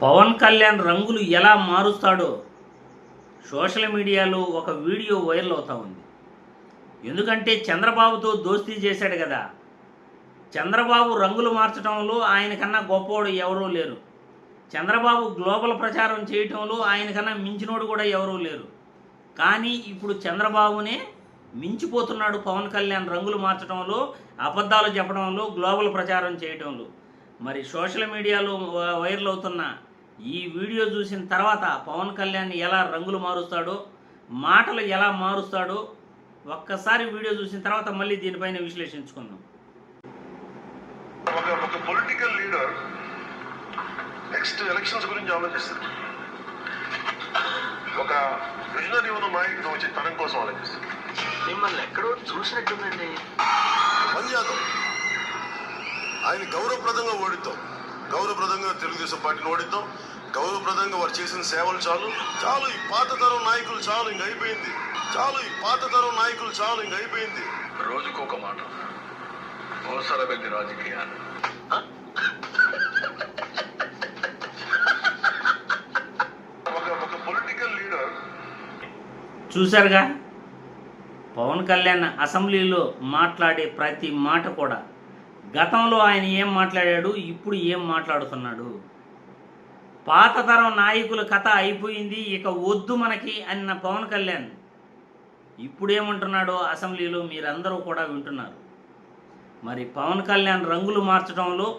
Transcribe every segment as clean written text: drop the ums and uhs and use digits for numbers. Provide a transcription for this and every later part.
పవన్ కళ్యాణ్ రంగులు ఎలా మారుస్తాడో సోషల్ మీడియాలో ఒక వీడియో వైరల్ అవుతా ఉంది. ఎందుకంటే చంద్రబాబుతో దోస్తీ చేశాడు కదా. చంద్రబాబు రంగులు మార్చడంలో ఆయనకన్నా గొప్పవాడు ఎవరూ లేరు. చంద్రబాబు గ్లోబల్ ప్రచారం చేయటంలో ఆయనకన్నా మించినోడు కూడా ఎవరూ లేరు. కానీ ఇప్పుడు చంద్రబాబునే మించిపోతున్నాడు పవన్ కళ్యాణ్ రంగులు మార్చడంలో, అబద్ధాలు చెప్పడంలో, గ్లోబల్ ప్రచారం చేయటంలో. మరి సోషల్ మీడియాలో వైరల్ అవుతున్న ఈ వీడియో చూసిన తర్వాత పవన్ కళ్యాణ్ ఎలా రంగులు మారుస్తాడో, మాటలు ఎలా మారుస్తాడో ఒక్కసారి వీడియో చూసిన తర్వాత మళ్ళీ దీనిపైన విశ్లేషించుకుందాం. ఒక పొలిటికల్ లీడర్ నెక్స్ట్ ఎలక్షన్స్ గురించి ఆలోచిస్తారు. ఒక విజనరీ ఉన్న నాయకుడు వచ్చి తరం కోసం ఆలోచిస్తారు. మిమ్మల్ని ఎక్కడో చూసినట్టుందండి. పంజాబ్ ఆయన గౌరవప్రదంగా ఓడిద్దాం, గౌరవప్రదంగా తెలుగుదేశం పార్టీని ఓడిద్దాం, గౌరవప్రదంగా వారు చేసిన సేవలు చాలు. చాలు ఈ పాత తరం నాయకులు చాలు, ఇంక అయిపోయింది. చాలు ఈ పాత తరం నాయకులు చాలు, ఇంక అయిపోయింది. రోజుకొక మాట, అవసర వెళ్ళి రాజకీయాలు. ఒక పొలిటికల్ లీడర్. చూశారుగా, పవన్ కళ్యాణ్ అసెంబ్లీలో మాట్లాడే ప్రతి మాట కూడా గతంలో ఆయన ఏం మాట్లాడాడు, ఇప్పుడు ఏం మాట్లాడుతున్నాడు. పాత తరం నాయకుల కథ అయిపోయింది, ఇక వద్దు మనకి అన్న పవన్ కళ్యాణ్ ఇప్పుడేమంటున్నాడో అసెంబ్లీలో మీరందరూ కూడా వింటున్నారు. మరి పవన్ కళ్యాణ్ రంగులు మార్చడంలో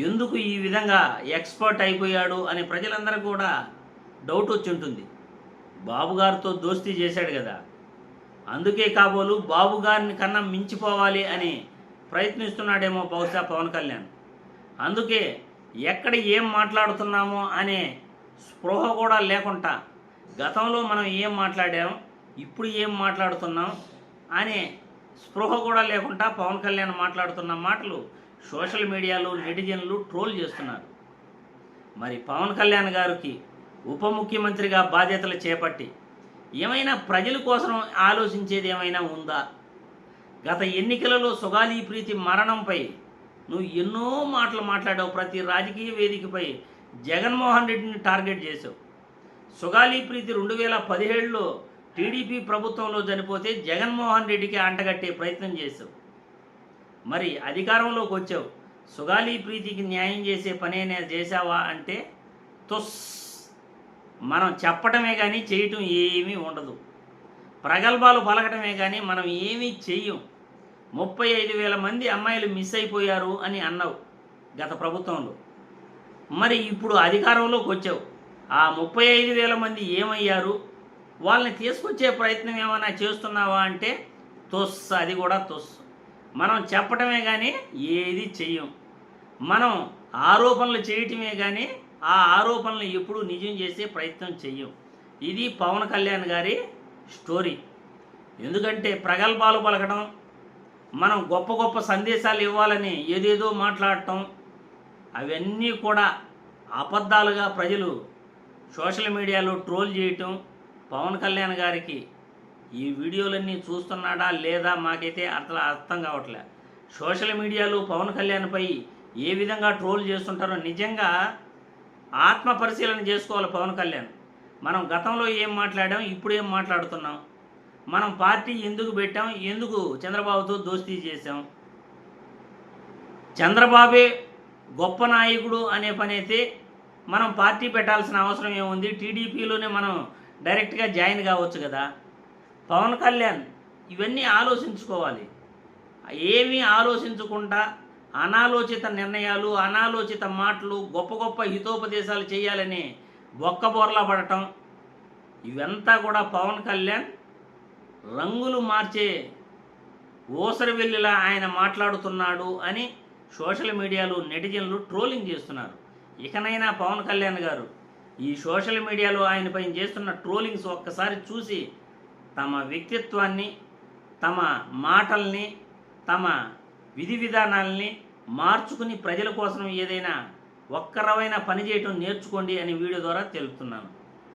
ఎందుకు ఈ విధంగా ఎక్స్పర్ట్ అయిపోయాడు అని ప్రజలందరూ కూడా డౌట్ వచ్చి ఉంటుంది. బాబు గారితో దోస్తీ చేశాడు కదా, అందుకే కాబోలు బాబు గారిని కన్నా మించిపోవాలి అని ప్రయత్నిస్తున్నాడేమో బహుశా పవన్ కళ్యాణ్. అందుకే ఎక్కడ ఏం మాట్లాడుతున్నామో అనే స్పృహ కూడా లేకుండా, గతంలో మనం ఏం మాట్లాడాం, ఇప్పుడు ఏం మాట్లాడుతున్నాం అనే స్పృహ కూడా లేకుండా పవన్ కళ్యాణ్ మాట్లాడుతున్న మాటలు సోషల్ మీడియాలో నెటిజన్లు ట్రోల్ చేస్తున్నారు. మరి పవన్ కళ్యాణ్ గారికి ఉప ముఖ్యమంత్రిగా బాధ్యతలు చేపట్టి ఏమైనా ప్రజల కోసం ఆలోచించేది ఏమైనా ఉందా? గత ఎన్నికలలో సుగాలి ప్రీతి మరణంపై నువ్వు ఎన్నో మాటలు మాట్లాడావు. ప్రతి రాజకీయ వేదికపై జగన్మోహన్ రెడ్డిని టార్గెట్ చేసావు. సుగాలి ప్రీతి 2017లో టీడీపీ ప్రభుత్వంలో చనిపోతే జగన్మోహన్ రెడ్డికి అంటగట్టే ప్రయత్నం చేసావు. మరి అధికారంలోకి వచ్చావు, సుగాలి ప్రీతికి న్యాయం చేసే పనేనే చేసావా అంటే తుస్. మనం చెప్పటమే కానీ చేయటం ఏమీ ఉండదు. ప్రగల్భాలు పలకటమే కానీ మనం ఏమీ చెయ్యం. 35,000 మంది అమ్మాయిలు మిస్ అయిపోయారు అని అన్నావు గత ప్రభుత్వంలో. మరి ఇప్పుడు అధికారంలోకి వచ్చావు, ఆ 35,000 మంది ఏమయ్యారు? వాళ్ళని తీసుకొచ్చే ప్రయత్నం ఏమైనా చేస్తున్నావా అంటే తొస్, అది కూడా తొస్. మనం చెప్పటమే కానీ ఏది చెయ్యం. మనం ఆరోపణలు చేయటమే కానీ ఆ ఆరోపణలు ఎప్పుడూ నిజం చేసే ప్రయత్నం చెయ్యం. ఇది పవన్ కళ్యాణ్ గారి స్టోరీ. ఎందుకంటే ప్రగల్భాలు పలకడం, మనం గొప్ప గొప్ప సందేశాలు ఇవ్వాలని ఏదేదో మాట్లాడటం, అవన్నీ కూడా అబద్ధాలుగా ప్రజలు సోషల్ మీడియాలో ట్రోల్ చేయటం. పవన్ కళ్యాణ్ గారికి ఈ వీడియోలన్నీ చూస్తున్నాడా లేదా మాకైతే అర్థం కావట్లే. సోషల్ మీడియాలో పవన్ కళ్యాణ్పై ఏ విధంగా ట్రోల్ చేస్తుంటారో నిజంగా ఆత్మ పరిశీలన చేసుకోవాలి పవన్ కళ్యాణ్. మనం గతంలో ఏం మాట్లాడాం, ఇప్పుడు ఏం మాట్లాడుతున్నాం, మనం పార్టీ ఎందుకు పెట్టాం, ఎందుకు చంద్రబాబుతో దోస్తీ చేసాం, చంద్రబాబే గొప్ప నాయకుడు అనే పని అయితే మనం పార్టీ పెట్టాల్సిన అవసరం ఏముంది? టీడీపీలోనే మనం డైరెక్ట్గా జాయిన్ కావచ్చు కదా. పవన్ కళ్యాణ్ ఇవన్నీ ఆలోచించుకోవాలి. ఏమీ ఆలోచించకుండా అనాలోచిత నిర్ణయాలు, అనాలోచిత మాటలు, గొప్ప గొప్ప హితోపదేశాలు చేయాలని బొక్కబోర్లా పడటం, ఇవంతా కూడా పవన్ కళ్యాణ్ రంగులు మార్చే ఓసరవెల్లిలా ఆయన మాట్లాడుతున్నాడు అని సోషల్ మీడియాలో నెటిజన్లు ట్రోలింగ్ చేస్తున్నారు. ఇకనైనా పవన్ కళ్యాణ్ గారు ఈ సోషల్ మీడియాలో ఆయనపై చేస్తున్న ట్రోలింగ్స్ ఒక్కసారి చూసి తమ వ్యక్తిత్వాన్ని, తమ మాటల్ని, తమ విధి విధానాలని మార్చుకుని ప్రజల కోసం ఏదైనా ఒక్కరవైనా పని చేయటం నేర్చుకోండి అని వీడియో ద్వారా తెలుపుతున్నాను.